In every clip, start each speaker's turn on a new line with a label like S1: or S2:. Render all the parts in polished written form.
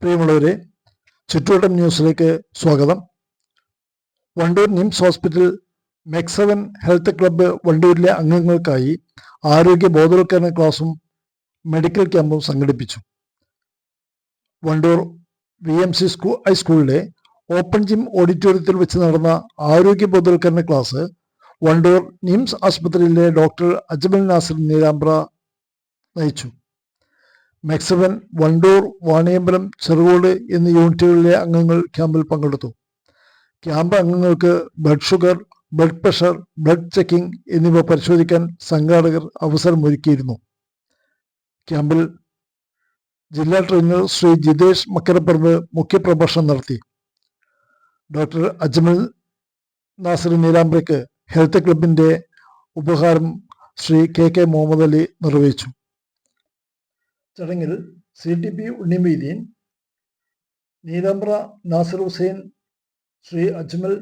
S1: പ്രിയമുള്ളവരെ, ചുറ്റുവട്ടം ന്യൂസിലേക്ക് സ്വാഗതം. Wandoor NIMS hospital Mecseven health club വണ്ടൂരിലെ അംഗങ്ങൾക്കായി ആരോഗ്യ ബോധവൽക്കരണ ക്ലാസും മെഡിക്കൽ ക്യാമ്പും സംഘടിപ്പിച്ചു. വണ്ടൂർ VMC ഹൈസ്കൂളിലെ ഓപ്പൺ ജിം ഓഡിറ്റോറിയത്തിൽ വെച്ച് നടന്ന ആരോഗ്യ ബോധവൽക്കരണ ക്ലാസ് വണ്ടൂർ നിംസ് ആശുപത്രിയിലെ ഡോക്ടർ അജ്മൽ നാസർ നീലാമ്പ്ര നയിച്ചു. മെക്സവൻ, വണ്ടൂർ, വാണിയമ്പലം, ചെറുകോട് എന്നീ യൂണിറ്റുകളിലെ അംഗങ്ങൾ ക്യാമ്പിൽ പങ്കെടുത്തു. ക്യാമ്പ് അംഗങ്ങൾക്ക് blood sugar, blood pressure, blood checking എന്നിവ പരിശോധിക്കാൻ സംഘാടകർ അവസരമൊരുക്കിയിരുന്നു. ക്യാമ്പിൽ ജില്ലാ ട്രെയിനർ ശ്രീ ജിതേഷ് മക്കരപ്പറമ്പ് മുഖ്യപ്രഭാഷണം നടത്തി. ഡോക്ടർ അജ്മൽ നാസർ നീലാമ്പ്രയ്ക്ക് ഹെൽത്ത് ക്ലബിന്റെ ഉപഹാരം ശ്രീ KK മുഹമ്മദ് അലി നിർവഹിച്ചു. ചടങ്ങിൽ CTP ഉണ്ണിമൊയ്തീൻ, നീലാമ്പ്ര നാസർ ഹുസൈൻ, ശ്രീ അജ്മൽ,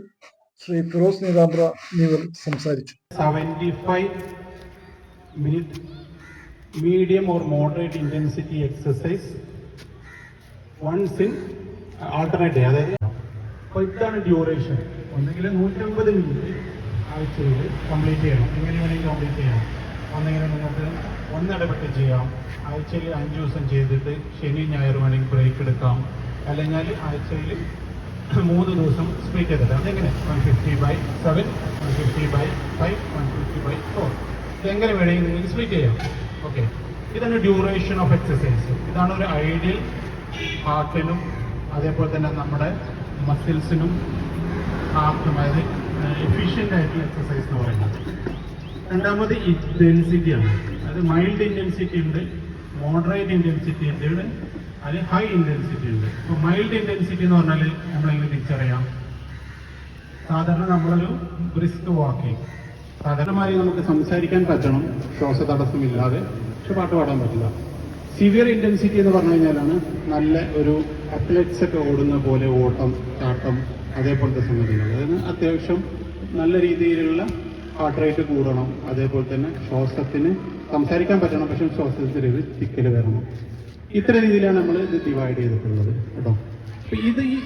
S1: ശ്രീ ഫിറോസ് നീലാമ്പ്ര എന്നിവർ സംസാരിച്ചു.
S2: 75 minute medium or moderate intensity exercise once in alternate day. അതായത് അപ്പോൾ ഇതാണ് ഡ്യൂറേഷൻ. ഒന്നെങ്കിൽ 150 മിനിറ്റ് ആഴ്ചയിൽ കംപ്ലീറ്റ് ചെയ്യണം. എങ്ങനെ വേണമെങ്കിൽ കംപ്ലീറ്റ് ചെയ്യണം. ഒന്നെങ്കിൽ നിങ്ങൾക്ക് ഒന്നിടപെട്ട് ചെയ്യാം. ആഴ്ചയിൽ 5 ദിവസം ചെയ്തിട്ട് ശനി ഞായർ വേണമെങ്കിൽ ബ്രേക്ക് എടുക്കാം. അല്ലെങ്കിൽ ആഴ്ചയിൽ 3 ദിവസം സ്പ്ലിറ്റ് ചെയ്തിട്ട് അതെങ്ങനെ 150/7, 150/5, 150/4 ഇതെങ്ങനെ വേണമെങ്കിൽ നിങ്ങൾക്ക് സ്പ്ലിറ്റ് ചെയ്യാം. ഓക്കെ, ഇതാണ് ഡ്യൂറേഷൻ ഓഫ് എക്സസൈസ്. ഇതാണ് ഒരു ഐഡിയൽ ഹാർട്ടിനും അതേപോലെ തന്നെ നമ്മുടെ മസിൽസിനും ഹാർട്ടും, അതായത് എഫിഷ്യൻ്റ് ആയിട്ടുള്ള എക്സസൈസ് എന്ന് പറയുന്നത്. രണ്ടാമത് ഇൻറ്റൻസിറ്റിയാണ്. അത് മൈൽഡ് ഇൻറ്റൻസിറ്റി ഉണ്ട്, മോഡറേറ്റ് ഇൻറ്റൻസിറ്റി ഉണ്ട്, അത് ഹൈ ഇൻറ്റൻസിറ്റി ഉണ്ട്. ഇപ്പോൾ മൈൽഡ് ഇൻറ്റൻസിറ്റി എന്ന് പറഞ്ഞാൽ നമ്മളെങ്ങനെ തിരിച്ചറിയാം? സാധാരണ നമ്മളൊരു ബ്രിസ്ക് വാക്കിംഗ്, സാധാരണമായി നമുക്ക് സംസാരിക്കാൻ പറ്റണം ശ്വാസതടസ്സമില്ലാതെ, പക്ഷെ പാട്ട് പാടാൻ പറ്റില്ല. സിവിയർ ഇൻറ്റൻസിറ്റി എന്ന് പറഞ്ഞു കഴിഞ്ഞാലാണ് നല്ല ഒരു അത്ലറ്റ്സ് ഒക്കെ ഓടുന്ന പോലെ ഓട്ടം, ചാട്ടം, അതേപോലത്തെ സംഗതികൾ. അതായത് അത്യാവശ്യം നല്ല രീതിയിലുള്ള ഹാർട്ട് റേറ്റ് കൂടണം, അതേപോലെ തന്നെ ശ്വാസത്തിന് സംസാരിക്കാൻ പറ്റണം, പക്ഷെ ശ്വാസത്തിന് തിക്കൽ വരണം. ഇത്ര രീതിയിലാണ് നമ്മൾ ഇത് ഡിവൈഡ് ചെയ്തിട്ടുള്ളത് കേട്ടോ. അപ്പൊ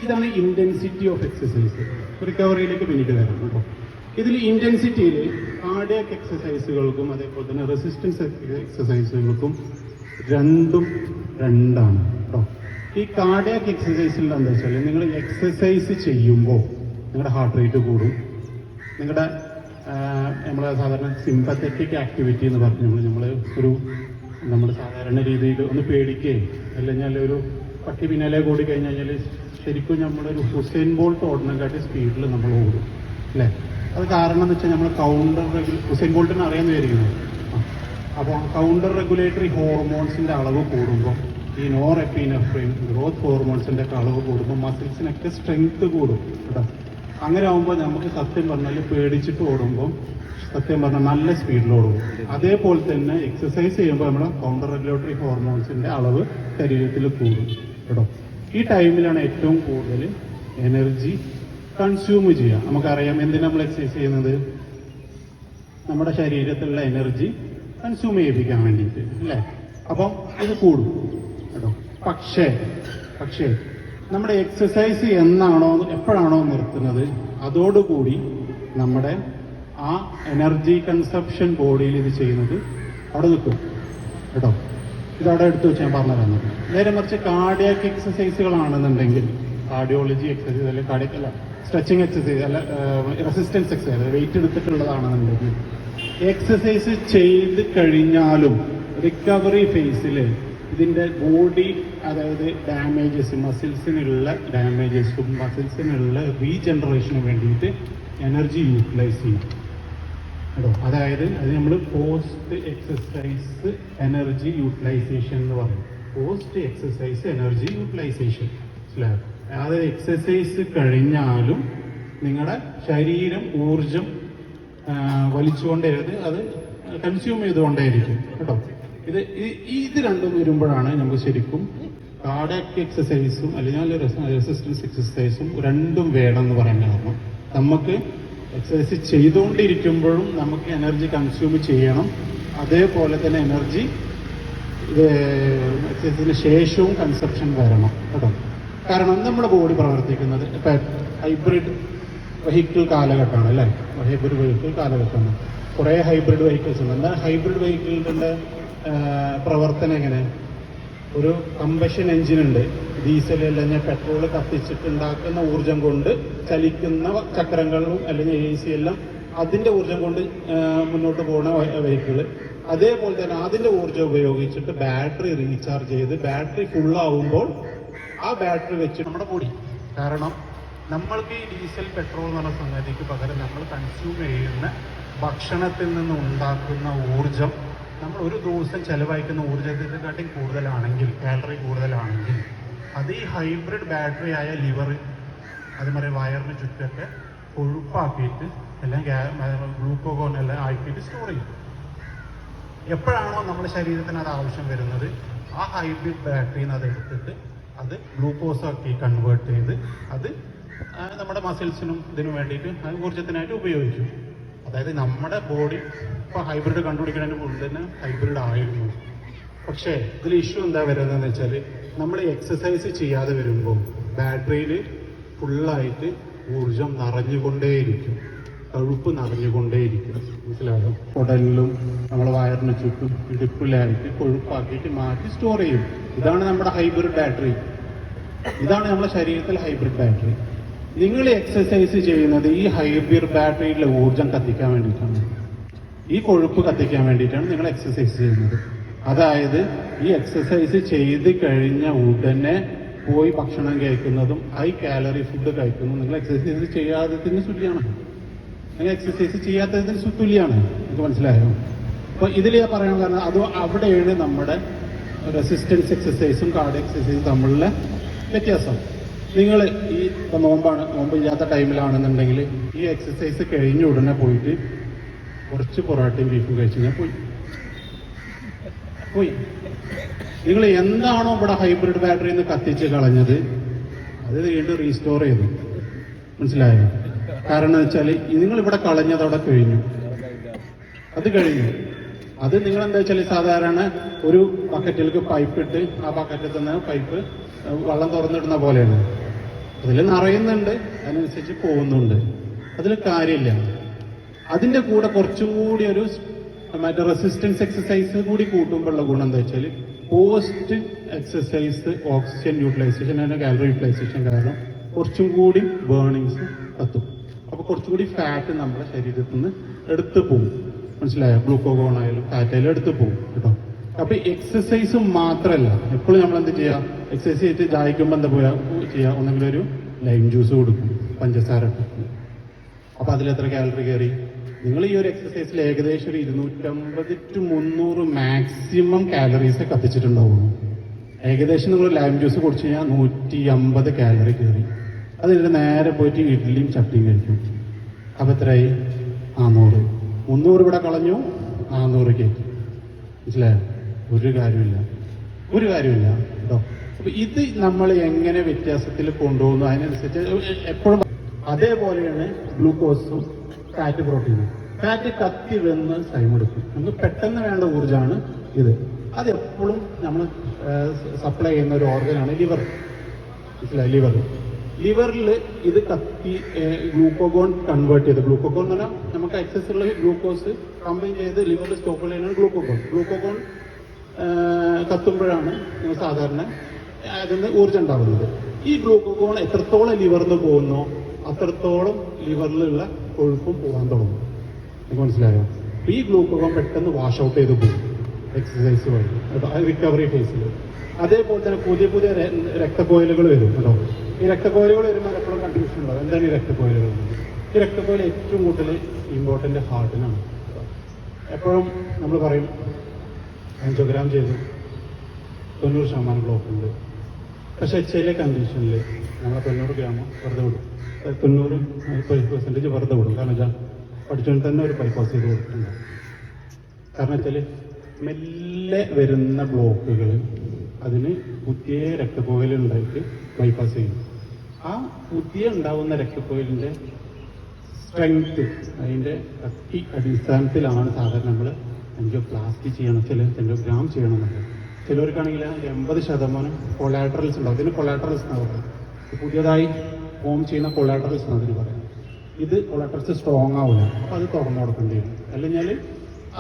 S2: ഇതാണ് ഇന്റൻസിറ്റി ഓഫ് എക്സസൈസ്. റിക്കവറിയിലേക്ക് പിന്നീട് വരണം കേട്ടോ. ഇതിൽ ഇന്റൻസിറ്റിയിൽ കാർഡിയാക് എക്സസൈസുകൾക്കും അതേപോലെ തന്നെ റെസിസ്റ്റൻസ് എക്സസൈസുകൾക്കും രണ്ടാണ് കേട്ടോ. ഈ കാർഡിയാക് എക്സസൈസിൽ എന്താ വെച്ചാൽ നിങ്ങൾ എക്സസൈസ് ചെയ്യുമ്പോൾ നിങ്ങളുടെ ഹാർട്ട് റേറ്റ് കൂടും. നിങ്ങളുടെ നമ്മളെ സാധാരണ സിമ്പത്തറ്റിക് ആക്ടിവിറ്റി എന്ന് പറഞ്ഞു നമ്മൾ സാധാരണ രീതിയിൽ ഒന്ന് പേടിക്കുകയും അല്ലെങ്കിൽ ഒരു പട്ടി പിന്നാലെ കൂടി കഴിഞ്ഞ് കഴിഞ്ഞാൽ ശരിക്കും നമ്മളൊരു ഹുസൈൻ ബോൾട്ട് ഓടണക്കാട്ടി സ്പീഡിൽ നമ്മൾ ഓടും അല്ലേ? അത് കാരണം എന്ന് വെച്ചാൽ നമ്മൾ ഹുസൈൻ ബോൾട്ടിന് അറിയാമെന്ന് വിചാരിക്കുന്നത്. അപ്പോൾ കൗണ്ടർ റെഗുലേറ്ററി ഹോർമോൺസിൻ്റെ അളവ് കൂടുമ്പോൾ, ഈ നോറെപ്പിനെഫ്രിൻ, ഗ്രോത്ത് ഹോർമോൺസിൻ്റെ ഒക്കെ അളവ് കൂടുമ്പോൾ മസിൽസിനൊക്കെ സ്ട്രെങ്ത് കൂടും കേട്ടോ. അങ്ങനെ ആകുമ്പോൾ നമുക്ക് സത്യം പറഞ്ഞാൽ പേടിച്ചിട്ട് ഓടുമ്പോൾ സത്യം പറഞ്ഞാൽ നല്ല സ്പീഡിൽ ഓടും. അതേപോലെ തന്നെ എക്സസൈസ് ചെയ്യുമ്പോൾ നമ്മുടെ കൗണ്ടർ റെഗുലേറ്ററി ഹോർമോൺസിൻ്റെ അളവ് ശരീരത്തിൽ കൂടും കേട്ടോ. ഈ ടൈമിലാണ് ഏറ്റവും കൂടുതൽ എനർജി കൺസ്യൂം ചെയ്യുക. നമുക്കറിയാം എന്തിനാ നമ്മൾ എക്സസൈസ് ചെയ്യുന്നത്? നമ്മുടെ ശരീരത്തിലുള്ള എനർജി കൺസ്യൂം ചെയ്യിപ്പിക്കാൻ വേണ്ടിയിട്ട് അല്ലേ? അപ്പം ഇത് കൂടും കേട്ടോ. പക്ഷേ നമ്മുടെ എക്സസൈസ് എപ്പോഴാണോ നിർത്തുന്നത്, അതോടുകൂടി നമ്മുടെ ആ എനർജി കൺസപ്ഷൻ ബോഡിയിൽ ഇത് ചെയ്യുന്നത് അവിടെ നിൽക്കും കേട്ടോ. ഇതവിടെ എടുത്തു വെച്ച് ഞാൻ പറഞ്ഞു തന്നത്. നേരെ മറിച്ച് കാർഡിയാക് എക്സസൈസുകളാണെന്നുണ്ടെങ്കിൽ, കാർഡിയോളജി എക്സസൈസ് അല്ലെങ്കിൽ കാർഡിയക് അല്ല, സ്ട്രെച്ചിങ് എക്സസൈസ് അല്ല, റെസിസ്റ്റൻസ് എക്സസൈസ്, വെയിറ്റ് എടുത്തിട്ടുള്ളതാണെന്നുണ്ടെങ്കിൽ എക്സസൈസ് ചെയ്ത് കഴിഞ്ഞാലും റിക്കവറി ഫേസിൽ ഇതിൻ്റെ ബോഡി, അതായത് ഡാമേജസ്, മസിൽസിനുള്ള ഡാമേജസും മസിൽസിനുള്ള റീജനറേഷനും വേണ്ടിയിട്ട് എനർജി യൂട്ടിലൈസ് ചെയ്യും കേട്ടോ. അതായത് അത് നമ്മൾ പോസ്റ്റ് എക്സസൈസ് എനർജി യൂട്ടിലൈസേഷൻ എന്ന് പറയും. പോസ്റ്റ് എക്സസൈസ് എനർജി യൂട്ടിലൈസേഷൻ മനസ്സിലായോ? അതായത് എക്സസൈസ് കഴിഞ്ഞാലും നിങ്ങളുടെ ശരീരം ഊർജം വലിച്ചുകൊണ്ടേത് അത് കൺസ്യൂം ചെയ്തുകൊണ്ടേയിരിക്കും കേട്ടോ. ഇത് രണ്ടും വരുമ്പോഴാണ് നമുക്ക് ശരിക്കും കാർഡിയാക് എക്സസൈസും അല്ലെങ്കിൽ റെസിസ്റ്റൻസ് എക്സസൈസും രണ്ടും വേണം എന്ന് പറയാൻ കാരണം നമുക്ക് എക്സസൈസ് ചെയ്തുകൊണ്ടിരിക്കുമ്പോഴും നമുക്ക് എനർജി കൺസ്യൂം ചെയ്യണം, അതേപോലെ തന്നെ എനർജി ഇത് എക്സസൈസിന് ശേഷവും കൺസെപ്ഷൻ വരണം കേട്ടോ. കാരണം നമ്മുടെ ബോഡി പ്രവർത്തിക്കുന്നത് ഇപ്പം ഹൈബ്രിഡ് വെഹിക്കിൾ കാലഘട്ടമാണ് അല്ലേ, ഹൈബ്രിഡ് വെഹിക്കിൾ കാലഘട്ടമാണ്. കുറേ ഹൈബ്രിഡ് വെഹിക്കിൾസ് ഉണ്ട്. എന്നാൽ ഹൈബ്രിഡ് വെഹിക്കിളിൻ്റെ പ്രവർത്തനം എങ്ങനെ? ഒരു കമ്പഷൻ എഞ്ചിനുണ്ട്, ഡീസൽ അല്ലെങ്കിൽ പെട്രോൾ കത്തിച്ചിട്ടുണ്ടാക്കുന്ന ഊർജം കൊണ്ട് ചലിക്കുന്ന ചക്രങ്ങളും അല്ലെങ്കിൽ AC എല്ലാം അതിൻ്റെ ഊർജം കൊണ്ട് മുന്നോട്ട് പോകുന്ന വെഹിക്കിള്. അതേപോലെ തന്നെ അതിൻ്റെ ഊർജം ഉപയോഗിച്ചിട്ട് ബാറ്ററി റീചാർജ് ചെയ്ത് ബാറ്ററി ഫുള്ളാവുമ്പോൾ ആ ബാറ്ററി വെച്ച് നമ്മുടെ ബോഡി, കാരണം നമ്മൾക്ക് ഈ ഡീസൽ പെട്രോൾ എന്ന് പറഞ്ഞ സംഗതിക്ക് പകരം നമ്മൾ കൺസ്യൂം ചെയ്യുന്ന ഭക്ഷണത്തിൽ നിന്ന് ഉണ്ടാക്കുന്ന ഊർജം നമ്മൾ ഒരു ദിവസം ചെലവഴിക്കുന്ന ഊർജത്തെക്കാട്ടി കൂടുതലാണെങ്കിൽ, കാലറി കൂടുതലാണെങ്കിൽ, അത് ഈ ഹൈബ്രിഡ് ബാറ്ററി ആയ ലിവർ അതുമാതിരി വയറിന് ചുറ്റൊക്കെ കൊഴുപ്പാക്കിയിട്ട് അല്ലെങ്കിൽ ഗ്ലൂക്കോഗോൺ എല്ലാം ആക്കിയിട്ട് സ്റ്റോർ ചെയ്യും. എപ്പോഴാണോ നമ്മുടെ ശരീരത്തിന് അത് ആവശ്യം വരുന്നത്, ആ ഹൈബ്രിഡ് ബാറ്ററിയിൽ നിന്ന് അത് എടുത്തിട്ട് അത് ഗ്ലൂക്കോസാക്കി കൺവേർട്ട് ചെയ്ത് അത് നമ്മുടെ മസിൽസിനും ഇതിനും വേണ്ടിയിട്ട് ഊർജത്തിനായിട്ട് ഉപയോഗിക്കും. അതായത് നമ്മുടെ ബോഡി ഇപ്പോൾ ഹൈബ്രിഡ് കണ്ടുപിടിക്കുന്നതിന് മുമ്പ് തന്നെ ഹൈബ്രിഡ് ആയിരുന്നു. പക്ഷേ ഇതിൽ ഇഷ്യൂ എന്താ വരുന്നതെന്ന് വെച്ചാൽ നമ്മൾ എക്സസൈസ് ചെയ്യാതെ വരുമ്പോൾ ബാറ്ററിയിൽ ഫുള്ളായിട്ട് ഊർജം നിറഞ്ഞുകൊണ്ടേയിരിക്കും, കൊഴുപ്പ് നിറഞ്ഞുകൊണ്ടേയിരിക്കും. മനസ്സിലാകും. കുടലിലും നമ്മളെ വയറിന് ചുറ്റും ഇടുപ്പിലായിട്ട് കൊഴുപ്പാക്കിയിട്ട് മാറ്റി സ്റ്റോർ ചെയ്യും. ഇതാണ് നമ്മുടെ ഹൈബ്രിഡ് ബാറ്ററി. ഇതാണ് നമ്മുടെ ശരീരത്തിൽ ഹൈബ്രിഡ് ബാറ്ററി. നിങ്ങൾ എക്സസൈസ് ചെയ്യുന്നത് ഈ ഹൈബ്രിഡ് ബാറ്ററിയിലെ ഊർജം കത്തിക്കാൻ വേണ്ടിയിട്ടാണ്, ഈ കൊഴുപ്പ് കത്തിക്കാൻ വേണ്ടിയിട്ടാണ് നിങ്ങൾ എക്സസൈസ് ചെയ്യുന്നത്. അതായത് ഈ എക്സസൈസ് ചെയ്ത് കഴിഞ്ഞ ഉടനെ പോയി ഭക്ഷണം കഴിക്കുന്നതും ഹൈ കാലറി ഫുഡ് കഴിക്കുന്നതും നിങ്ങൾ എക്സസൈസ് ചെയ്യാത്തതിന് തുല്യമാണ്. നിങ്ങൾ എക്സസൈസ് ചെയ്യാത്തതിന് തുല്യമാണ്. നിങ്ങൾക്ക് മനസ്സിലായോ? അപ്പോൾ ഇതിൽ ഞാൻ പറയാൻ കാരണം അത് അവിടെയാണ് നമ്മുടെ റെസിസ്റ്റൻസ് എക്സസൈസും കാർഡിയോ എക്സസൈസും തമ്മിലുള്ള വ്യത്യാസം. നിങ്ങൾ ഈ നോമ്പില്ലാത്ത ടൈമിലാണെന്നുണ്ടെങ്കിൽ ഈ എക്സസൈസ് കഴിഞ്ഞ ഉടനെ പോയിട്ട് കുറച്ച് പൊറോട്ടയും ബീഫും കഴിച്ചു കഴിഞ്ഞാൽ പോയി. നിങ്ങൾ എന്താണോ ഇവിടെ ഹൈബ്രിഡ് ബാറ്ററിയിൽ നിന്ന് കത്തിച്ച് കളഞ്ഞത് അത് വീണ്ടും റീസ്റ്റോർ ചെയ്തു. മനസ്സിലായോ? കാരണം എന്ന് വെച്ചാൽ നിങ്ങൾ ഇവിടെ കളഞ്ഞതവിടെ കഴിഞ്ഞു, അത് കഴിഞ്ഞു. അത് നിങ്ങൾ എന്താ വെച്ചാൽ സാധാരണ ഒരു ബക്കറ്റിലേക്ക് പൈപ്പ് ഇട്ട് ആ ബക്കറ്റിൽ നിന്ന് പൈപ്പ് വെള്ളം തുറന്നിടുന്ന പോലെയാണ്. അതിൽ നിറയുന്നുണ്ട്, അതിനനുസരിച്ച് പോകുന്നുണ്ട്, അതിൽ കാര്യമില്ല. അതിൻ്റെ കൂടെ കുറച്ചും കൂടി ഒരു മറ്റേ റെസിസ്റ്റൻസ് എക്സസൈസ് കൂടി കൂട്ടുമ്പോഴുള്ള ഗുണം എന്താ വെച്ചാൽ post exercise oxygen utilization and calorie utilization കാരണം കുറച്ചും കൂടി ബേണിങ്സ് കത്തും. അപ്പോൾ കുറച്ചും കൂടി ഫാറ്റ് നമ്മുടെ ശരീരത്തിൽ നിന്ന് എടുത്തു പോകും. മനസ്സിലായോ? ഗ്ലൂക്കോഗോൺ ആയാലും ഫാറ്റ് ആയാലും എടുത്തു പോകും കേട്ടോ. അപ്പൊ എക്സസൈസ് മാത്രമല്ല, എപ്പോഴും നമ്മൾ എന്ത് ചെയ്യാം, എക്സസൈസ് ചെയ്തിട്ട് ദാഹിക്കുമ്പോൾ എന്താ ചെയ്യാം, ഒന്നെങ്കിലും ഒരു ലൈം ജ്യൂസ് കൊടുക്കും, പഞ്ചസാര ഇട്ടിട്ട്. അപ്പൊ അതിലെത്ര കാലറി കയറി? നിങ്ങൾ ഈ ഒരു എക്സസൈസിൽ ഏകദേശം ഒരു 250 to 300 മാക്സിമം കാലറീസ് കത്തിച്ചിട്ടുണ്ടാവുള്ളൂ. ഏകദേശം നിങ്ങൾ ലൈം ജ്യൂസ് കുടിച്ചു കഴിഞ്ഞാൽ 150 കാലറി കയറി. അതിൽ നേരെ പോയിട്ട് ഇഡ്ഡലിയും ചട്ടിയും കഴിക്കും. അപ്പൊ എത്രയായി? 400. 300 ഇവിടെ കളഞ്ഞു, 400 കയറ്റി. മനസ്സിലായോ? ഒരു കാര്യമില്ല കേട്ടോ. അപ്പൊ ഇത് നമ്മൾ എങ്ങനെ വ്യത്യാസത്തിൽ കൊണ്ടുപോകുന്നു അതിനനുസരിച്ച് എപ്പോഴും. അതേപോലെയാണ് ഗ്ലൂക്കോസും ഫാറ്റ് പ്രോട്ടീനും. ഫാറ്റ് കത്തി വെന്ന് ടൈം എടുക്കും. നമുക്ക് പെട്ടെന്ന് വേണ്ട ഊർജ്ജമാണ് ഇത്. അതെപ്പോഴും നമ്മൾ സപ്ലൈ ചെയ്യുന്ന ഒരു ഓർഗനാണ് ലിവർ. മനസ്സിലായി? ലിവറിൽ ഇത് കത്തി ഗ്ലൂക്കോഗോൺ കൺവേർട്ട് ചെയ്ത്, ഗ്ലൂക്കോഗോൺ എന്ന് പറഞ്ഞാൽ നമുക്ക് എക്സസുള്ള ഗ്ലൂക്കോസ് കമ്പൈൻ ചെയ്ത് ലിവറിൽ സ്റ്റോക്ക് ചെയ്യുന്നതാണ് ഗ്ലൂക്കോഗോൺ കത്തുമ്പോഴാണ് സാധാരണ അതിന് ഊർജ്ജം ഉണ്ടാകുന്നത്. ഈ ഗ്ലൂക്കോഗോൺ എത്രത്തോളം ലിവറിന് പോകുന്നോ അത്രത്തോളം ലിവറിലുള്ള കൊഴുപ്പും പോകാൻ തുടങ്ങും. നിങ്ങൾക്ക് മനസ്സിലായോ? ഈ ഗ്ലൂക്കോഗോൺ പെട്ടെന്ന് വാഷ് ഔട്ട് ചെയ്ത് പോകും എക്സസൈസ് വഴി, റിക്കവറി ഫേസിൽ. അതേപോലെ തന്നെ പുതിയ രക്തക്കോയിലുകൾ വരും കേട്ടോ. ഈ രക്തക്കോയിലുകൾ വരുമ്പോൾ എപ്പോഴും കൺഫ്യൂഷൻ ഉണ്ടാവും, എന്താണ് ഈ രക്തക്കോയിലുകൾ? ഈ രക്തക്കോയിൽ ഏറ്റവും കൂടുതൽ ഇമ്പോർട്ടൻ്റ് ഹാർട്ടിനാണ്. എപ്പോഴും നമ്മൾ പറയും ആൻജിയോഗ്രാം ചെയ്തു 90% ബ്ലോക്ക് ഉണ്ട്. പക്ഷെ ചില കണ്ടീഷനിൽ നമ്മളെ 90 ഗ്രാമം വെറുതെ വിടും, 90% വെറുതെ വിടും. കാരണം വെച്ചാൽ പഠിച്ചുകൊണ്ട് തന്നെ ഒരു ബൈപ്പാസ് ചെയ്ത് കൊടുത്തിട്ടുണ്ട്. കാരണം വെച്ചാൽ മെല്ലെ വരുന്ന ബ്ലോക്കുകൾ അതിന് പുതിയ രക്തക്കോയിലുണ്ടായിട്ട് ബൈപ്പാസ് ചെയ്യും. ആ പുതിയ ഉണ്ടാവുന്ന രക്തക്കോയിലിൻ്റെ സ്ട്രെങ്ത്, അതിൻ്റെ ശക്തി അടിസ്ഥാനത്തിലാണ് സാധാരണ നമ്മൾ എൻജിയോപ്ലാസ്റ്റി ചെയ്യണം, ചില എൻജിയോഗ്രാം ചെയ്യണമെന്നുണ്ട്. ചിലവർക്കാണെങ്കിൽ 80% കൊളാട്രൽസ് ഉണ്ടാവും. ഇതിന് കൊളാട്രൽസ് എന്നാണ് പറയുന്നത്. പുതിയതായി ഫോം ചെയ്യുന്ന കൊളാട്രൽസ് എന്നാണ് അതിന് പറയുന്നത്. ഇത് കൊളാട്രൽസ് സ്ട്രോങ് ആവില്ല, അപ്പോൾ അത് തുറന്നു കൊടുക്കേണ്ടി വരും. അല്ലെങ്കിൽ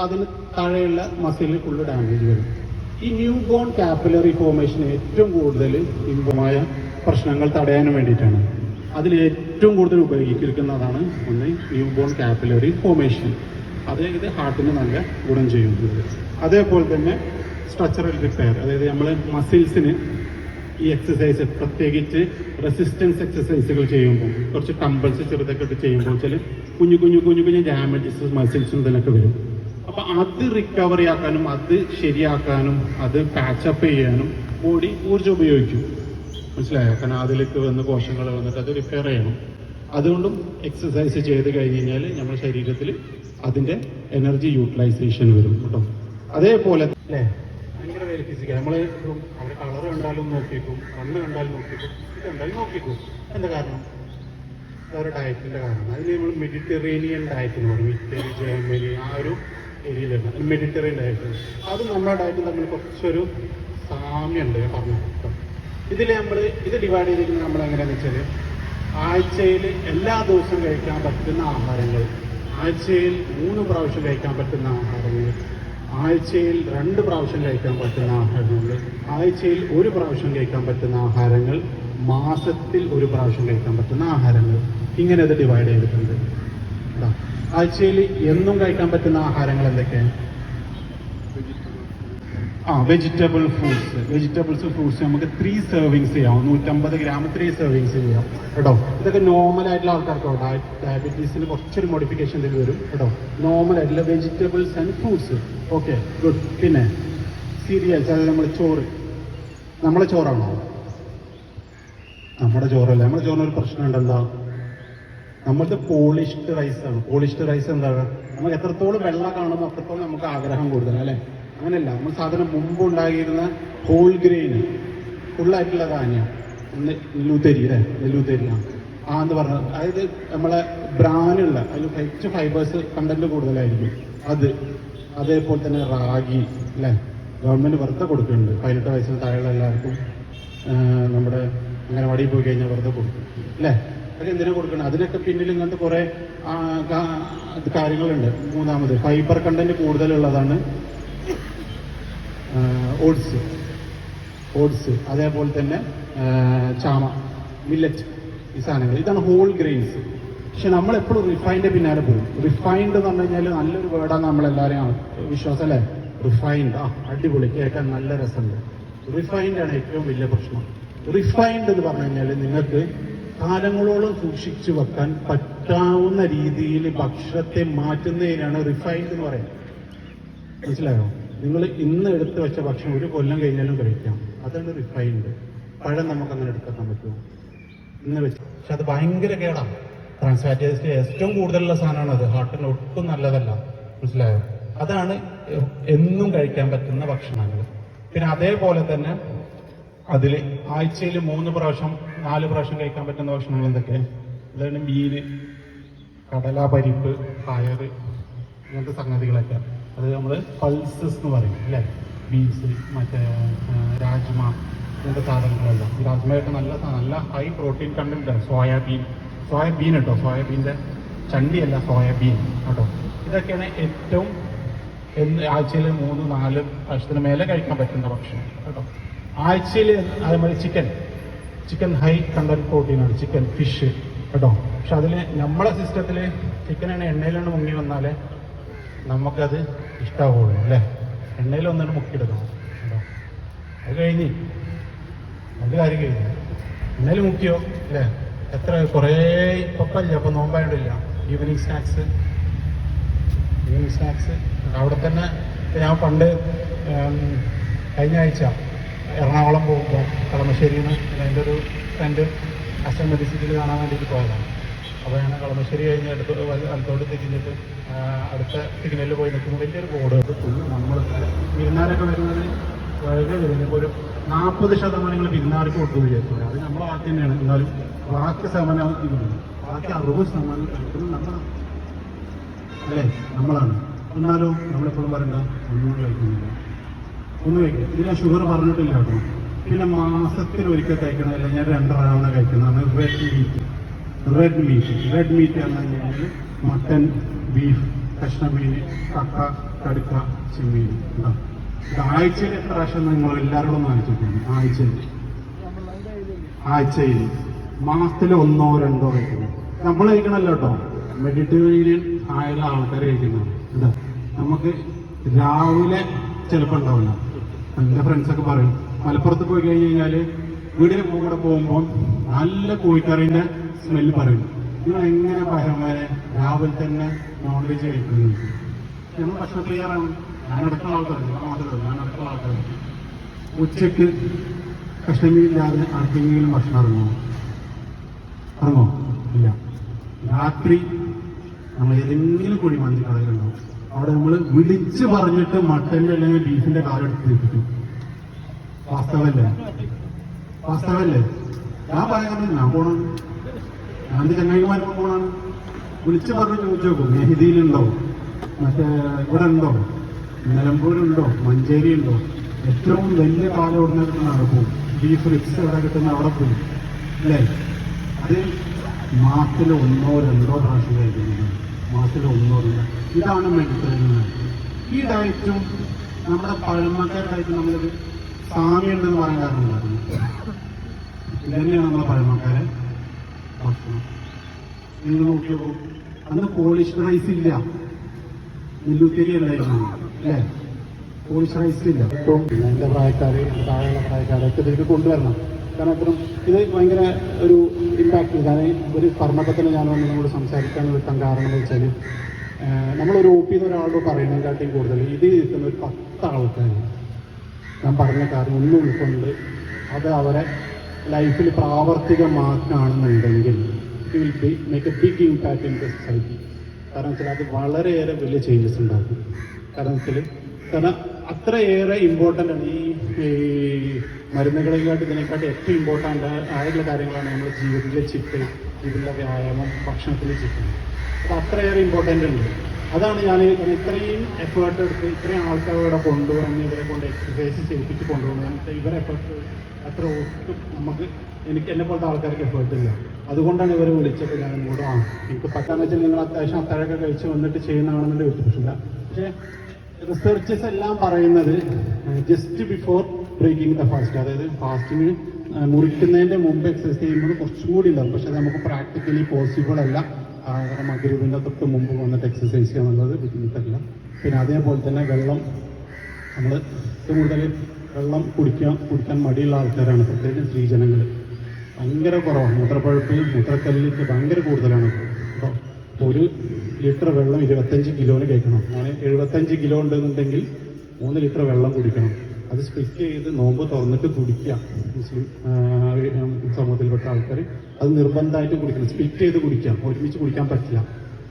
S2: അതിന് താഴെയുള്ള മസിലിൽ ഫുള്ള് ഡാമേജ് വരും. ഈ ന്യൂ ബോൺ കാപ്പിലറി ഫോർമേഷൻ ഏറ്റവും കൂടുതൽ ഇമ്പമായ പ്രശ്നങ്ങൾ തടയാനും വേണ്ടിയിട്ടാണ്. അതിൽ ഏറ്റവും കൂടുതൽ ഉപയോഗിക്കുന്നതാണ് ഒന്ന് ന്യൂ ബോൺ കാപ്പിലറി ഫോർമേഷൻ. ഇത് ഹാർട്ടിന് നല്ല ഗുണം ചെയ്യുന്നത്. അതേപോലെ തന്നെ സ്ട്രക്ചറൽ റിപ്പയർ, അതായത് നമ്മൾ മസിൽസിന് ഈ എക്സസൈസ് പ്രത്യേകിച്ച് റെസിസ്റ്റൻസ് എക്സസൈസുകൾ ചെയ്യുമ്പോൾ കുറച്ച് ടംബിൾസ് ചെറുതൊക്കെ ഇട്ട് ചെയ്യുമ്പോൾ ചില കുഞ്ഞു കുഞ്ഞു ഡാമേജസ് മസിൽസും ഇതിനൊക്കെ വരും. അപ്പോൾ അത് റിക്കവറി ആക്കാനും അത് ശരിയാക്കാനും അത് പാച്ചപ്പ് ചെയ്യാനും ബോഡി ഊർജ്ജം ഉപയോഗിക്കും. മനസ്സിലായോ? കാരണം അതിലേക്ക് വന്ന് കോശങ്ങൾ വന്നിട്ട് അത് റിപ്പയർ ചെയ്യണം. അതുകൊണ്ടും എക്സസൈസ് ചെയ്ത് കഴിഞ്ഞ് കഴിഞ്ഞാൽ നമ്മുടെ ശരീരത്തിൽ അതിൻ്റെ എനർജി യൂട്ടിലൈസേഷൻ വരും കേട്ടോ. അതേപോലെ അല്ലേ ഭയങ്കര വേറെ ഫിസിക്കൽ നമ്മൾ അവിടെ കളർ കണ്ടാലും നോക്കിക്കും, കണ്ണ് കണ്ടാലും നോക്കിക്കും, ഇത് കണ്ടാലും നോക്കിക്കും. എന്താ കാരണം? വേറെ ഡയറ്റിൻ്റെ കാരണം. അതിന് നമ്മൾ മെഡിറ്ററേനിയൻ ഡയറ്റ് എന്ന് പറയും. ഇറ്റലി, ജർമ്മനി ആ ഒരു ഏരിയയിലാണ് മെഡിറ്ററേനിയൻ ഡയറ്റ്. അത് നമ്മുടെ ഡയറ്റ് തമ്മിൽ കുറച്ചൊരു സാമ്യമുണ്ട് പറഞ്ഞു. ഇതിൽ നമ്മൾ ഇത് ഡിവൈഡ് ചെയ്തിരിക്കുന്നത് നമ്മൾ എങ്ങനെയാണെന്ന് വെച്ചാൽ ആഴ്ചയിൽ എല്ലാ ദിവസവും കഴിക്കാൻ പറ്റുന്ന ആഹാരങ്ങൾ, ആഴ്ചയിൽ 3 പ്രാവശ്യം കഴിക്കാൻ പറ്റുന്ന ആഹാരങ്ങൾ, ആഴ്ചയിൽ 2 പ്രാവശ്യം കഴിക്കാൻ പറ്റുന്ന ആഹാരങ്ങൾ, ആഴ്ചയിൽ 1 പ്രാവശ്യം കഴിക്കാൻ പറ്റുന്ന ആഹാരങ്ങൾ, മാസത്തിൽ 1 പ്രാവശ്യം കഴിക്കാൻ പറ്റുന്ന ആഹാരങ്ങൾ. ഇങ്ങനെ അത് ഡിവൈഡ് ചെയ്തിട്ടുണ്ട്. ആഴ്ചയിൽ എന്നും കഴിക്കാൻ പറ്റുന്ന ആഹാരങ്ങൾ എന്തൊക്കെയാണ്? Vegetable fruits. വെജിറ്റബിൾസ് ഫ്രൂട്ട്സ് നമുക്ക് 3 സെർവിങ്സ് ചെയ്യാം. 150 ഗ്രാം 3 സെർവിങ്സ് ചെയ്യാം കേട്ടോ. ഇതൊക്കെ നോർമൽ ആയിട്ടുള്ള ആൾക്കാർക്കോ ഡയബറ്റീസിന് കുറച്ചൊരു മോഡിഫിക്കേഷൻ ഇതിൽ വരും കേട്ടോ. നോർമൽ ആയിട്ടുള്ള vegetables and fruits. Okay, good. പിന്നെ സീരിയൽസ്, അതായത് നമ്മുടെ ചോറ്. നമ്മളെ ചോറാണോ? നമ്മുടെ ചോറല്ല. നമ്മുടെ ചോറിനൊരു പ്രശ്നമുണ്ട്. എന്താ? നമ്മളുടെ പോളിഷ്ഡ് റൈസാണ്. പോളിഷ്ഡ് റൈസ് എന്താണ്? നമുക്ക് എത്രത്തോളം വെള്ളം കാണുമ്പോൾ അത്രത്തോളം നമുക്ക് ആഗ്രഹം കൂടുതൽ അല്ലേ? അങ്ങനെയല്ല. നമ്മൾ സാധാരണ മുമ്പ് ഉണ്ടായിരുന്ന ഹോൾ ഗ്രെയിൻ ഫുള്ളായിട്ടുള്ള ധാന്യം, നെല്ലൂത്തരി അല്ലേ? നെല്ലൂത്തരിയാണ് എന്ന് പറഞ്ഞത്. അതായത് നമ്മളെ ബ്രാനുള്ള അതിൽ റിച്ച് ഫൈബേഴ്സ് കണ്ടന്റ് കൂടുതലായിരിക്കും അത്. അതേപോലെ തന്നെ റാഗി അല്ലേ? ഗവൺമെൻറ് വെറുതെ കൊടുക്കുന്നുണ്ട്. 18 വയസ്സിന് താഴെയുള്ള എല്ലാവർക്കും നമ്മുടെ അംഗനവാടിയിൽ പോയി കഴിഞ്ഞാൽ വെറുതെ കൊടുക്കും അല്ലേ? അതൊക്കെ എന്തിനാ കൊടുക്കണം? അതിനൊക്കെ പിന്നിൽ ഇങ്ങനത്തെ കുറേ കാര്യങ്ങളുണ്ട്. മൂന്നാമത് ഫൈബർ കണ്ടന്റ് കൂടുതലുള്ളതാണ് ഓട്സ്, അതേപോലെ തന്നെ ചാമ, മില്ലറ്റ്, ഈ സാധനങ്ങൾ. ഇതാണ് ഹോൾ ഗ്രെയിൻസ്. പക്ഷെ നമ്മളെപ്പോഴും റിഫൈൻഡ് പിന്നാലെ പോകും. റിഫൈൻഡ് എന്ന് പറഞ്ഞു കഴിഞ്ഞാൽ നല്ലൊരു വേർഡാണ് നമ്മളെല്ലാവരെയും വിശ്വാസം അല്ലേ? റിഫൈൻഡ് അടിപൊളി, കേൾക്കാൻ നല്ല രസമുണ്ട്. റിഫൈൻഡ് ആണ് ഏറ്റവും വലിയ പ്രശ്നം. റിഫൈൻഡ് എന്ന് പറഞ്ഞു കഴിഞ്ഞാൽ നിങ്ങൾക്ക് കാലങ്ങളോളം സൂക്ഷിച്ചു വെക്കാൻ പറ്റാവുന്ന രീതിയിൽ ഭക്ഷണത്തെ മാറ്റുന്നതിനാണ് റിഫൈൻഡ് എന്ന് പറയുന്നത്. മനസ്സിലായോ? നിങ്ങൾ ഇന്ന് എടുത്ത് വെച്ച ഭക്ഷണം 1 കൊല്ലം കഴിഞ്ഞാലും കഴിക്കാം. അതാണ് റിഫൈൻഡ്. പഴം നമുക്ക് അങ്ങനെ എടുക്കാൻ പറ്റുമോ? ഇന്ന് വെച്ച്. പക്ഷെ അത് ഭയങ്കര കേടാണ്. ട്രാൻസ് ഫാറ്റി ആസിഡ് ഏറ്റവും കൂടുതലുള്ള സാധനമാണ് അത്. ഹാർട്ടിന് ഒട്ടും നല്ലതല്ല. മനസ്സിലായോ? അതാണ് എന്നും കഴിക്കാൻ പറ്റുന്ന ഭക്ഷണങ്ങൾ. പിന്നെ അതേപോലെ തന്നെ അതിൽ ആഴ്ചയിൽ 3 പ്രാവശ്യം 4 പ്രാവശ്യം കഴിക്കാൻ പറ്റുന്ന ഭക്ഷണങ്ങൾ എന്തൊക്കെ? അതാണ് മീൻ, കടല, പരിപ്പ്, പയറ്, ഇങ്ങനത്തെ സംഗതികളൊക്കെ. അത് നമ്മൾ പൾസസ് എന്ന് പറയും അല്ലേ? ബീൻസ്, മറ്റേ രാജ്മ, ഇങ്ങനത്തെ സാധനങ്ങളെല്ലാം. ഈ രാജ്മയൊക്കെ നല്ല ഹൈ പ്രോട്ടീൻ കണ്ടന്റ്. സോയാബീൻ കേട്ടോ. സോയാബീൻ്റെ ചണ്ടിയല്ല, സോയാബീൻ കേട്ടോ. ഇതൊക്കെയാണ് ഏറ്റവും ആഴ്ചയിൽ 3-4 പ്രാവശ്യത്തിന് മേലെ കഴിക്കാൻ പറ്റുന്ന ഭക്ഷണം കേട്ടോ. ആഴ്ചയിൽ അതേമാതിരി ചിക്കൻ ഹൈ കണ്ടന്റ് പ്രോട്ടീനാണ്. ചിക്കൻ, ഫിഷ് കേട്ടോ. പക്ഷെ അതിൽ നമ്മളെ സിസ്റ്റത്തിൽ ചിക്കനാണ് എണ്ണയിലാണ് മുങ്ങി വന്നാലേ നമുക്കത് ഇഷ്ടമാവുള്ളൂ അല്ലേ? എണ്ണയിൽ ഒന്നിട്ട് മുക്കിയെടുക്കണം കേട്ടോ. അത് കഴിഞ്ഞ് അത് കാര്യം കഴിഞ്ഞു. എണ്ണയിൽ മുക്കിയോ അല്ലേ? എത്ര കുറേ ഇപ്പല്ല. അപ്പം നോമ്പായിട്ടില്ല. ഈവനിങ് സ്നാക്സ് അവിടെ തന്നെ. ഞാൻ പണ്ട് കഴിഞ്ഞ ആഴ്ച എറണാകുളം പോകുമ്പോൾ കളമശ്ശേരിയിൽ നിന്ന് എൻ്റെ ഒരു ഫ്രണ്ട് അച്ഛൻ മെഡിസിറ്റിൽ കാണാൻ വേണ്ടിയിട്ട് പോയതാണ്. അപ്പോൾ ഞാൻ കളമശ്ശേരി കഴിഞ്ഞ് അടുത്തോട്ട് തിരിഞ്ഞിട്ട് അടുത്ത സിഗ്നലിൽ പോയി നിൽക്കുമ്പോൾ വലിയൊരു ബോർഡ് നമ്മൾ വിരുന്നാരൊക്കെ വരുന്നത് വളരെ വരുന്നത് ഒരു 40% വിരുന്നാർക്ക് കൊടുത്തു വിചാരിച്ചു. അത് നമ്മളെ ബാക്കി തന്നെയാണ്. എന്നാലും ബാക്കി ശതമാനം ബാക്കി 60% കഴിക്കുന്നത് നമ്മളാണ് അല്ലേ? നമ്മളാണ്. എന്നാലും നമ്മളെപ്പോഴും പറയണ്ട ഒന്നും കഴിക്കുന്നില്ല. ഒന്ന് കഴിക്കും. ഇതിൽ ഞാൻ ഷുഗർ പറഞ്ഞിട്ടില്ല കേട്ടോ. പിന്നെ മാസത്തിൽ ഒരിക്കൽ കഴിക്കണമല്ല, ഞാൻ 2 തവണ കഴിക്കുന്നതാണ് റെഡ് മീറ്റ് എന്ന് പറഞ്ഞാൽ മട്ടൻ, ബീഫ്, കഷ്ണമീൻ, കക്ക, കടുക്ക, ചെമ്മീൻ. ഇത് ആഴ്ചയിൽ എത്ര പ്രാവശ്യം നിങ്ങൾ എല്ലാവരോടും ആലോചിച്ചിട്ടുണ്ട്? ആഴ്ചയിൽ മാസത്തിൽ 1 or 2 കഴിക്കുന്നു. നമ്മൾ കഴിക്കണമല്ലോ കേട്ടോ, മെഡിറ്ററേനിയൻ ആയുള്ള ആൾക്കാർ കഴിക്കുന്നത്. എന്താ നമുക്ക് രാവിലെ ചിലപ്പോൾ ഉണ്ടാവില്ല. എൻ്റെ ഫ്രണ്ട്സൊക്കെ പറയും, മലപ്പുറത്ത് പോയി കഴിഞ്ഞ് കഴിഞ്ഞാൽ വീടിന് കൂടെ പോകുമ്പോൾ നല്ല കോഴിക്കറിൻ്റെ സ്മെല്ല് പറയും. നിങ്ങൾ എങ്ങനെ ഭയങ്കര രാവിലെ തന്നെ നോൺ വെജ് കഴിക്കുന്നത്? ഞങ്ങൾ ഭക്ഷണം ക്ലിയറാണ്. ഞാനടക്കുള്ള ആൾക്കാർ ഉച്ചക്ക് കഷ്ണമീനില്ലാതെ ആർക്കെങ്കിലും ഭക്ഷണം ഇറങ്ങോ? ഇല്ല. രാത്രി നമ്മൾ ഏതെങ്കിലും കുഴിമന്തി കടയിലുണ്ടാവും, അവിടെ നമ്മൾ വിളിച്ച് പറഞ്ഞിട്ട് മട്ടൻ്റെ അല്ലെങ്കിൽ ബീഫിന്റെ കാലെടുത്ത് വെപ്പിക്കും. വാസ്തവല്ലേ? ഞാൻ പറയാറുണ്ട്, ഞാൻ പോണാണ്, ഞാൻ ചങ്ങായിമാർക്ക് പോണാണ്. വിളിച്ച് പറഞ്ഞ് ചോദിച്ചു നോക്കും, മെഹദിയിലുണ്ടോ, മറ്റേ ഇവിടെ ഉണ്ടോ, നിലമ്പൂരുണ്ടോ, മഞ്ചേരി ഉണ്ടോ, ഏറ്റവും വലിയ കാലം ഉടനെ കിട്ടുന്ന അവിടെ പോകും. ബീഫ് റിക്സ് എവിടെ കിട്ടുന്ന അവിടെ പോകും അല്ലേ? അത് മാസത്തിൽ 1 or 2 പ്രാവശ്യം കഴിക്കുന്നത്. മാസത്തിൽ 1 or 2. ഇതാണ് മെഡിറ്ററേനിയൻ. ഈ ഡയറ്റും നമ്മുടെ പഴമക്കാരുടെ ഡയറ്റും നമ്മളൊരു സാമ്യമുണ്ടെന്ന് പറയാൻ കാരണമുണ്ടായിരുന്നു. ഇതന്നെയാണ് നമ്മളെ പഴമക്കാരെ ഭക്ഷണം. നിങ്ങൾ നോക്കിയോ, അന്ന് പോളിഷ് റൈസ് ഇല്ല, നെല്ലുത്തിരി അല്ലായിരുന്നു അല്ലേ? പോളിഷ് റൈസ് ഇല്ല. ഇപ്പം എൻ്റെ പ്രായക്കാര്, താഴെയുള്ള പ്രായക്കാരൊക്കെ ഇതിലേക്ക് കൊണ്ടുവരണം. കാരണം അത്രയും ഇത് ഭയങ്കര ഒരു ഇമ്പാക്റ്റ്. കാരണം ഒരു പറഞ്ഞപ്പോൾ ഞാൻ വന്ന് നിങ്ങളോട് സംസാരിക്കാൻ നിൽക്കാൻ കാരണം എന്ന് വെച്ചാൽ, നമ്മളൊരു OP ഒരാളോട് പറയുന്നതിനെക്കാട്ടിയും കൂടുതൽ ഇത് നിൽക്കുന്ന ഒരു 10 ആൾക്കാർ ഞാൻ പറഞ്ഞ കാര്യം ഒന്നും ഉൾക്കൊണ്ട് അത് അവരെ ലൈഫിൽ പ്രാവർത്തികമാക്കുകയാണെന്നുണ്ടെങ്കിൽ it will be make a big impact in the society. കാരണം വെച്ചാൽ അത് വളരെയേറെ വലിയ ചേഞ്ചസ് ഉണ്ടാക്കും. കാരണം അത്രയേറെ ഇമ്പോർട്ടൻ്റ് ആണ് ഈ മരുന്നുകളെക്കാട്ട് ഇതിനെക്കാട്ട് ഏറ്റവും ഇമ്പോർട്ടൻ്റ് ആയിട്ടുള്ള കാര്യങ്ങളാണ് നമ്മുടെ ജീവിതത്തിലെ ചിട്ട്, ഇതിലുള്ള വ്യായാമം, ഭക്ഷണത്തിലെ ചിട്ട്. അപ്പോൾ അത്രയേറെ ഇമ്പോർട്ടൻ്റ് ഉണ്ട്. അതാണ് ഞാൻ ഇത്രയും എഫേർട്ട് എടുത്ത് ഇത്രയും ആൾക്കാരോടെ കൊണ്ടുവന്ന് ഇവരെ കൊണ്ട് എക്സസൈസ് ചെയ്യിപ്പിച്ച് കൊണ്ടുപോകുന്നത്. ഇവരെ എഫേർട്ട് അത്ര ഒട്ടും നമുക്ക് എന്നെ പോലത്തെ ആൾക്കാർക്ക് എഫേർട്ട് ഇല്ല. അതുകൊണ്ടാണ് ഇവരെ വിളിച്ചപ്പോൾ ഞാൻ ഇങ്ങോട്ട് എനിക്ക് പറ്റാന്ന് വെച്ചാൽ നിങ്ങൾ അത്യാവശ്യം അത്താഴമൊക്കെ കഴിച്ച് വന്നിട്ട് ചെയ്യുന്നതാണെന്നുള്ള പ്രശ്നമില്ല. പക്ഷേ റിസർച്ചസ് എല്ലാം പറയുന്നത് just before breaking the fast, അതായത് ഫാസ്റ്റിങ് മുറിക്കുന്നതിൻ്റെ മുമ്പ് എക്സസൈസ് ചെയ്യുമ്പോൾ കുറച്ചും കൂടി ഉണ്ടാവും. പക്ഷെ അത് നമുക്ക് പ്രാക്ടിക്കലി പോസിബിൾ അല്ല. മഗ്‌രിബിൻ്റെ തൊട്ട് മുമ്പ് വന്നിട്ട് എക്സസൈസ് ചെയ്യുക എന്നുള്ളത് ബുദ്ധിമുട്ടല്ല. പിന്നെ അതേപോലെ തന്നെ വെള്ളം, നമ്മൾ കൂടുതൽ വെള്ളം കുടിക്കാൻ മടിയുള്ള ആൾക്കാരാണ്, പ്രത്യേകിച്ച് സ്ത്രീജനങ്ങൾ. ഭയങ്കര കുറവാണ്. മൂത്രക്കല്ലിക്ക് ഭയങ്കര കൂടുതലാണ്. അപ്പോൾ 1 ലിറ്റർ വെള്ളം 25 കിലോന് കഴിക്കണം. അങ്ങനെ 75 കിലോ ഉണ്ടെന്നുണ്ടെങ്കിൽ 3 ലിറ്റർ വെള്ളം കുടിക്കണം. അത് സ്പ്ലിറ്റ് ചെയ്ത് നോമ്പ് തുറന്നിട്ട് കുടിക്കുക. മുസ്ലിം സമൂഹത്തിൽപ്പെട്ട ആൾക്കാർ അത് നിർബന്ധമായിട്ട് കുടിക്കണം. സ്പ്ലിറ്റ് ചെയ്ത് കുടിക്കാം, ഒരുമിച്ച് കുടിക്കാൻ പറ്റില്ല.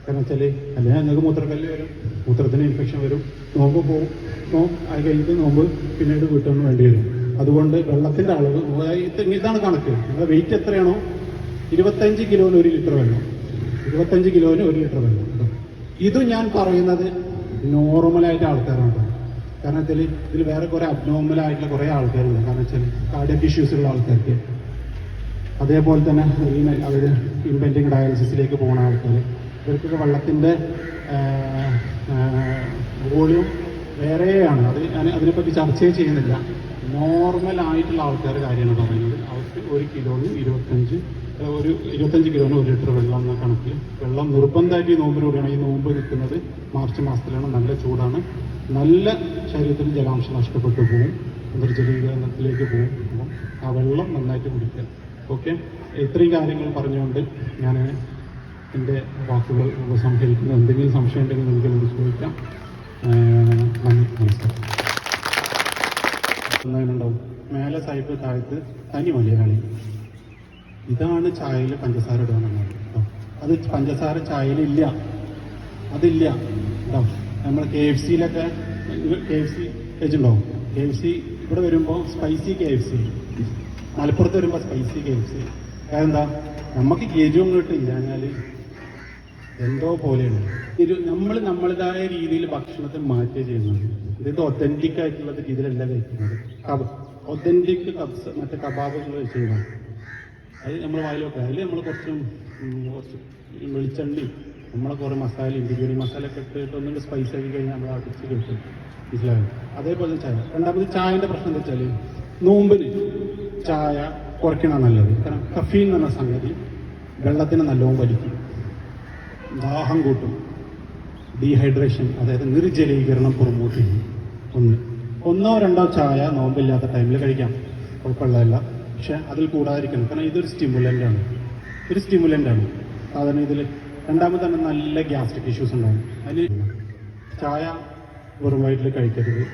S2: കാരണം വെച്ചാൽ അല്ലെങ്കിൽ ഞങ്ങൾക്ക് മൂത്രക്കല്ല് വരും, മൂത്രത്തിന് ഇൻഫെക്ഷൻ വരും, നോമ്പ് പോവും. അത് കഴിഞ്ഞിട്ട് നോമ്പ് പിന്നീട് വീട്ടൊന്നും വേണ്ടി വരും. അതുകൊണ്ട് വെള്ളത്തിൻ്റെ അളവ് ഇതാണ് കണക്ക്. നിങ്ങളുടെ വെയിറ്റ് എത്രയാണോ 25 കിലോന് 1 ലിറ്റർ വെള്ളം, 25 കിലോന് 1 ലിറ്റർ വെള്ളം. ഇതും ഞാൻ പറയുന്നത് നോർമലായിട്ട് ആൾക്കാരാണ്. കാരണം വെച്ചാൽ ഇതിൽ വേറെ കുറേ അബ്നോർമലായിട്ടുള്ള കുറേ ആൾക്കാരുണ്ട്. കാരണം വെച്ചാൽ കാർഡിയക് ഇഷ്യൂസ് ഉള്ള ആൾക്കാർക്ക്, അതേപോലെ തന്നെ അവർ ഇൻവെൻറ്റിങ് ഡയാലിസിസിലേക്ക് പോകുന്ന ആൾക്കാർ, ഇവർക്കൊക്കെ വെള്ളത്തിൻ്റെ വോളിയം വേറെയാണ്. അത് ഞാൻ അതിനെപ്പറ്റി ചർച്ചയെ ചെയ്യുന്നില്ല. നോർമലായിട്ടുള്ള ആൾക്കാർ കാര്യമാണ് പറയുന്നത്. അവർക്ക് 1 കിലോന് 25 കിലോന് 1 ലിറ്റർ വെള്ളം എന്ന കണക്കിൽ വെള്ളം നിർബന്ധമായിട്ട് ഈ നോമ്പിലൂടെയാണ്. ഈ നോമ്പ് നിൽക്കുന്നത് മാർച്ച് മാസത്തിലാണ്. നല്ല ചൂടാണ്, നല്ല ശരീരത്തിൽ ജലാംശം നഷ്ടപ്പെട്ടു പോകും, നിർജ്ജലീകരണത്തിലേക്ക് പോകും. അപ്പം ആ വെള്ളം നന്നായിട്ട് കുടിക്കുക. ഓക്കെ, ഇത്രയും കാര്യങ്ങൾ പറഞ്ഞുകൊണ്ട് ഞാൻ എൻ്റെ വാക്കുകൾ ഉപസംഹരിക്കുന്നു. എന്തെങ്കിലും സംശയം ഉണ്ടെങ്കിൽ നിങ്ങൾക്ക് എന്നോട് ചോദിക്കാം. നന്ദി, നമസ്കാരം. ഉണ്ടാവും മേലെ സൈഡ് താഴത്ത് തനി മലയാളി. ഇതാണ് ചായയിൽ പഞ്ചസാര ഇടുകയെന്നുള്ളത് കേട്ടോ. അത് പഞ്ചസാര ചായയിലില്ല, അതില്ല കേട്ടോ. നമ്മൾ KFC കഴിച്ചിട്ടുണ്ടാവും. KFC ഇവിടെ വരുമ്പോൾ സ്പൈസി KFC, മലപ്പുറത്ത് വരുമ്പോൾ സ്പൈസി KFC. അതെന്താ, നമുക്ക് എരിവൊന്നും കിട്ടില്ല. കഴിഞ്ഞാൽ എന്തോ പോലെയാണ് നമ്മൾ നമ്മളുടേതായ രീതിയിൽ ഭക്ഷണത്തെ മാറ്റി ചെയ്യുന്നത്. ഇത് ഒത്തന്റിക് ആയിട്ടുള്ള രീതിയിലല്ല കഴിക്കുന്നത്. ഒത്തന്റിക് കബ്സ് മറ്റേ കബാബുകൾ ചെയ്യുന്നത് അത് നമ്മൾ വായിലോട്ട് അതിൽ നമ്മൾ കുറച്ച് വെളിച്ചെണ്ണി നമ്മളെ കുറേ മസാലയും ബിരിയാണി മസാല ഒക്കെ ഇട്ടിട്ട് ഒന്നും സ്പൈസ് ആക്കി കഴിഞ്ഞാൽ നമ്മൾ അടിച്ച് കഴിക്കും. മനസ്സിലാവും. അതേപോലെ ചായ. രണ്ടാമത് ചായൻ്റെ പ്രശ്നം എന്താ വെച്ചാൽ നോമ്പിന് ചായ കുറയ്ക്കണം നല്ലത്. കാരണം കഫീൻ എന്ന് പറഞ്ഞ സംഗതി വെള്ളത്തിന് നല്ലോണം വലിക്കും, ദാഹം കൂട്ടും, ഡീഹൈഡ്രേഷൻ അതായത് നിർജ്ജലീകരണം പ്രൊമോട്ട് ചെയ്യും. ഒന്നോ രണ്ടോ ചായ നോമ്പില്ലാത്ത ടൈമിൽ കഴിക്കാം, കുഴപ്പമുള്ളതല്ല. പക്ഷെ അതിൽ കൂടാതിരിക്കണം. കാരണം ഇതൊരു സ്റ്റിമുലൻ്റാണ്, സാധാരണ ഇതിൽ. രണ്ടാമത് തന്നെ നല്ല ഗ്യാസ്ട്രിക് ഇഷ്യൂസ് ഉണ്ടാകും. അതിന് ചായ വെറും വയറ്റിൽ കഴിക്കരുത്.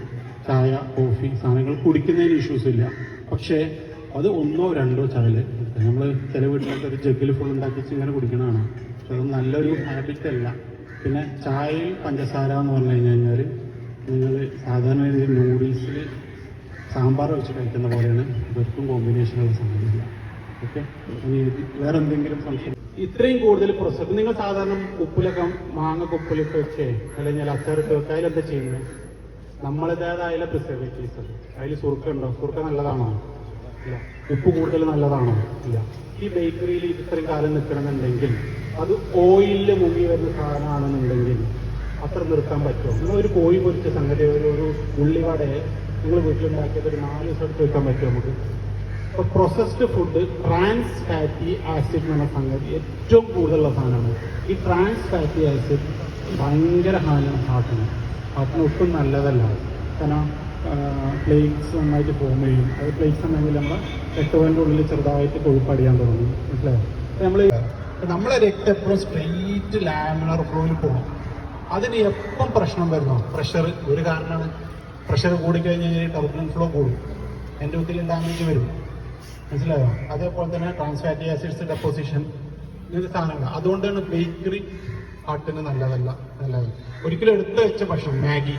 S2: ചായ കോഫി സാധനങ്ങൾ കുടിക്കുന്നതിന് ഇഷ്യൂസ് ഇല്ല. പക്ഷേ അത് ഒന്നോ രണ്ടോ ചായൽ നമ്മൾ ചില വീട്ടിലൊക്കെ ഒരു ജഗ്ഗിൽ ഫുൾ ഉണ്ടാക്കി ഇങ്ങനെ കുടിക്കണതാണ്. പക്ഷെ അത് നല്ലൊരു ഹാബിറ്റ് അല്ല. പിന്നെ ചായയിൽ പഞ്ചസാര എന്ന് പറഞ്ഞു കഴിഞ്ഞാൽ നിങ്ങൾ സാധാരണ രീതിയിൽ നൂഡിൽസിൽ സാമ്പാർ വെച്ച് കഴിക്കുന്ന പോലെയാണ്. ഇവർക്കും കോമ്പിനേഷനുള്ള സംഗതിയില്ല. ഓക്കെ, ഇനി വേറെ എന്തെങ്കിലും സംശയം? ഇത്രയും കൂടുതൽ പ്രോസസ് നിങ്ങൾ സാധാരണ ഉപ്പിലൊക്കെ മാങ്ങ ഉപ്പിലിട്ട് വെച്ചേ അല്ലെങ്കിൽ അച്ചാറിട്ട് വെക്കുക, അതിലെന്താ ചെയ്യുന്നത്? നമ്മളേതായ പ്രിസർവേറ്റീവ്സ്. അതിൽ സുർക്ക ഉണ്ടോ? സുർക്ക നല്ലതാണോ? ഇല്ല. ഉപ്പ് കൂടുതൽ നല്ലതാണോ? ഇല്ല. ഈ ബേക്കറിയിൽ ഇത്രയും കാലം നിൽക്കണമെന്നുണ്ടെങ്കിൽ അത് ഓയിലിൽ മുങ്ങി വരുന്ന സാധനമാണെന്നുണ്ടെങ്കിൽ അത്ര നിർത്താൻ പറ്റുമോ? നിങ്ങളൊരു കോഴി പൊരിച്ച സംഗതി, ഒരു ഉള്ളിവടയെ നിങ്ങൾ വീട്ടിലുണ്ടാക്കിയത് ഒരു 4 ദിവസം എടുത്ത് വെക്കാൻ പറ്റുമോ നമുക്ക്? ഇപ്പോൾ processed food trans fatty acid എന്ന് പറഞ്ഞ സംഗതി ഏറ്റവും കൂടുതലുള്ള സാധനമാണ്. ഈ ട്രാൻസ് ഫാറ്റി ആസിഡ് ഭയങ്കര ഹാനിയാണ് ഹാർട്ടിന് ഒട്ടും നല്ലതല്ല. കാരണം പ്ലേറ്റ്സ് നന്നായിട്ട് ഫോം ചെയ്യും. അത് പ്ലേറ്റ്സ് ഉണ്ടെങ്കിൽ നമ്മൾ രക്തത്തിൻ്റെ ഉള്ളിൽ ചെറുതായിട്ട് കൊഴുപ്പടിയാൻ തുടങ്ങും. മനസ്സിലായോ? നമ്മളെ രക്തം എപ്പോഴും സ്ട്രെയിറ്റ് ലാമിനർ ഫ്ലോയിൽ പോകും. അതിന് എപ്പം പ്രശ്നം വരുന്നോ? പ്രഷർ ഒരു കാരണമാണ്. പ്രഷർ കൂടിക്കഴിഞ്ഞാൽ ടർബുലൻസ് ഫ്ലോ കൂടും, എൻഡോത്തീലിയൻ ഡാമേജ് വരും. മനസ്സിലായോ? അതേപോലെ തന്നെ ട്രാൻസ് ഫാറ്റി ആസിഡ്സ് ഡെപ്പോസിഷൻ ഇങ്ങനത്തെ സാധനങ്ങൾ. അതുകൊണ്ടാണ് ബേക്കറി ഹാർട്ടിന് നല്ലതല്ല. ഒരിക്കലും എടുത്തു വെച്ച ഭക്ഷണം മാഗി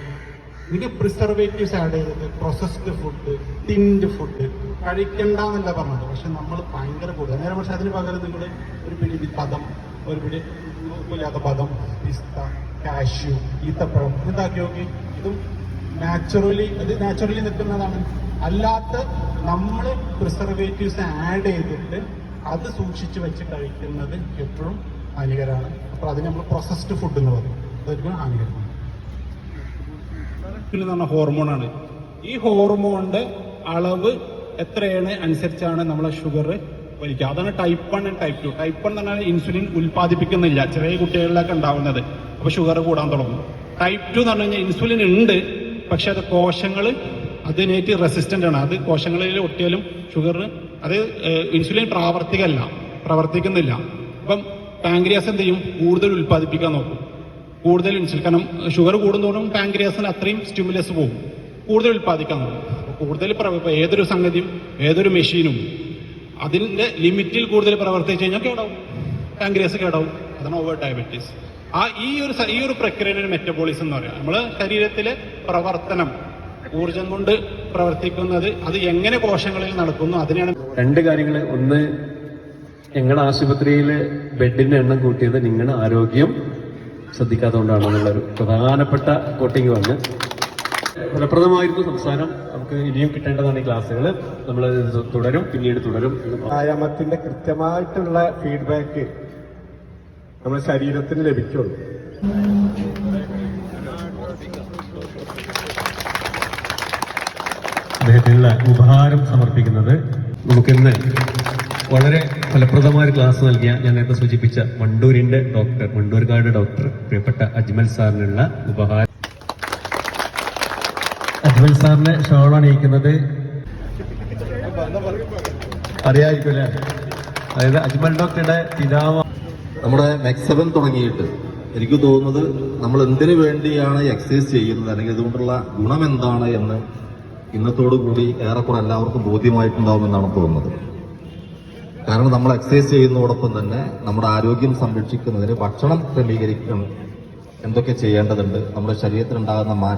S2: നിങ്ങൾക്ക് പ്രിസർവേറ്റീവ്സ് ആഡ് ചെയ്തിട്ട് പ്രോസസ്ഡ് ഫുഡ് ടിൻഡ് ഫുഡ് കഴിക്കണ്ടെന്നല്ല പറഞ്ഞത്. പക്ഷെ നമ്മൾ ഭയങ്കര കൂടുതൽ നേരെ. പക്ഷെ അതിന് പകരം നിങ്ങൾ ഒരു പിടി ബദം, ഒരു പിടി ഉപ്പില്ലാത്ത ബദം, പിസ്ത, കാഷ്യൂ, ഈത്തപ്പഴം ഇതാക്കി നോക്കി. ഇതും നാച്ചുറലി നിൽക്കുന്നതാണ്. അല്ലാത്ത നമ്മൾ പ്രിസർവേറ്റീവ്സ് ആഡ് ചെയ്തിട്ട് അത് സൂക്ഷിച്ച് വെച്ച് കഴിക്കുന്നത് എപ്പോഴും ഹാനികരമാണ്. അപ്പോൾ അതിന് നമ്മൾ പ്രോസസ്ഡ് ഫുഡ് എന്ന് പറയും. അതൊരിക്കലും ഹാനികരമാണ്. എന്ന് പറഞ്ഞ ഹോർമോണാണ്. ഈ ഹോർമോണിന്റെ അളവ് എത്രയാണ് അനുസരിച്ചാണ് നമ്മളെ ഷുഗർ വലിക്കുക. അതാണ് ടൈപ്പ് 1 ആൻഡ് ടൈപ്പ് 2. ടൈപ്പ് 1 എന്ന് പറഞ്ഞാൽ ഇൻസുലിൻ ഉൽപ്പാദിപ്പിക്കുന്നില്ല, ചെറിയ കുട്ടികളിലൊക്കെ ഉണ്ടാവുന്നത്. അപ്പോൾ ഷുഗർ കൂടാൻ തുടങ്ങും. ടൈപ്പ് 2 എന്ന് പറഞ്ഞു കഴിഞ്ഞാൽ ഇൻസുലിൻ ഉണ്ട്, പക്ഷെ അത് കോശങ്ങൾ അതിനേറ്റ് റെസിസ്റ്റന്റ് ആണ്. അത് കോശങ്ങളിൽ ഒട്ടിയാലും ഷുഗർ അത് ഇൻസുലിൻ പ്രവർത്തിക്കുന്നില്ല. അപ്പം പാങ്ക്രിയാസ് എന്ത് ചെയ്യും? കൂടുതൽ ഉൽപ്പാദിപ്പിക്കാൻ നോക്കും, കൂടുതൽ ഇൻസുലിൻ. കാരണം ഷുഗർ കൂടുന്നതോടും പാങ്ക്രിയാസിന് അത്രയും സ്റ്റിമുലസ് പോകും, കൂടുതൽ ഉൽപ്പാദിക്കാൻ നോക്കും. കൂടുതൽ ഏതൊരു സംഗതിയും ഏതൊരു മെഷീനും അതിൻ്റെ ലിമിറ്റിൽ കൂടുതൽ പ്രവർത്തിച്ചു കഴിഞ്ഞാൽ കേടാവും, പാങ്ക്രിയാസ് കേടാവും. അതാണ് ഓവർ ഡയബറ്റീസ്. ഈ ഒരു പ്രക്രിയയുടെ മെറ്റബോളിസം എന്ന് പറയാം. നമ്മളെ ശരീരത്തിലെ പ്രവർത്തനം ഊർജം കൊണ്ട് പ്രവർത്തിക്കുന്നത് അത് എങ്ങനെ കോശങ്ങളിൽ നടക്കുന്നു അതിനെയാണ്.
S3: 2 കാര്യങ്ങൾ. ഒന്ന്, ഞങ്ങളുടെ ആശുപത്രിയിൽ ബെഡിന്റെ എണ്ണം കൂട്ടിയത് നിങ്ങളുടെ ആരോഗ്യം ശ്രദ്ധിക്കാത്തതുകൊണ്ടാണെന്നുള്ളൊരു പ്രധാനപ്പെട്ട കോട്ടിങ് വന്ന് ഫലപ്രദമായിരുന്നു സംസാരം. നമുക്ക് ഇനിയും കിട്ടേണ്ടതാണ് ഈ ക്ലാസ്സുകൾ. നമ്മൾ പിന്നീട് തുടരും.
S4: വ്യായാമത്തിന്റെ കൃത്യമായിട്ടുള്ള ഫീഡ്ബാക്ക് നമ്മുടെ ശരീരത്തിന് ലഭിക്കുള്ളൂ.
S3: അദ്ദേഹത്തിനുള്ള ഉപഹാരം സമർപ്പിക്കുന്നത് നമുക്കിന്ന് വളരെ ഫലപ്രദമായ ക്ലാസ് നൽകിയ, ഞാൻ നേരത്തെ സൂചിപ്പിച്ച മണ്ടൂർക്കാട് ഡോക്ടർ പ്രിയപ്പെട്ട അജ്മൽ സാറിനുള്ള ഉപഹാരം. അജ്മൽ സാറിന് ഷോൾ അണിയിക്കുന്നത് അറിയായിരിക്കും അല്ലേ? അതായത് അജ്മൽ ഡോക്ടറുടെ പിതാവ്.
S5: നമ്മുടെ മെക്സവൻ തുടങ്ങിയിട്ട് എനിക്ക് തോന്നുന്നത് നമ്മൾ എന്തിനു വേണ്ടിയാണ് എക്സസൈസ് ചെയ്യുന്നത്, അല്ലെങ്കിൽ ഇതുകൊണ്ടുള്ള ഗുണം എന്താണ് എന്ന് ഇന്നത്തോടു കൂടി ഏറെക്കുറെ എല്ലാവർക്കും ബോധ്യമായിട്ടുണ്ടാവുമെന്നാണ് തോന്നുന്നത്. കാരണം നമ്മൾ എക്സസൈസ് ചെയ്യുന്നതോടൊപ്പം തന്നെ നമ്മുടെ ആരോഗ്യം സംരക്ഷിക്കുന്നതിന് ഭക്ഷണം ക്രമീകരിക്കണം, എന്തൊക്കെ ചെയ്യേണ്ടതുണ്ട്, നമ്മുടെ ശരീരത്തിലുണ്ടാകുന്ന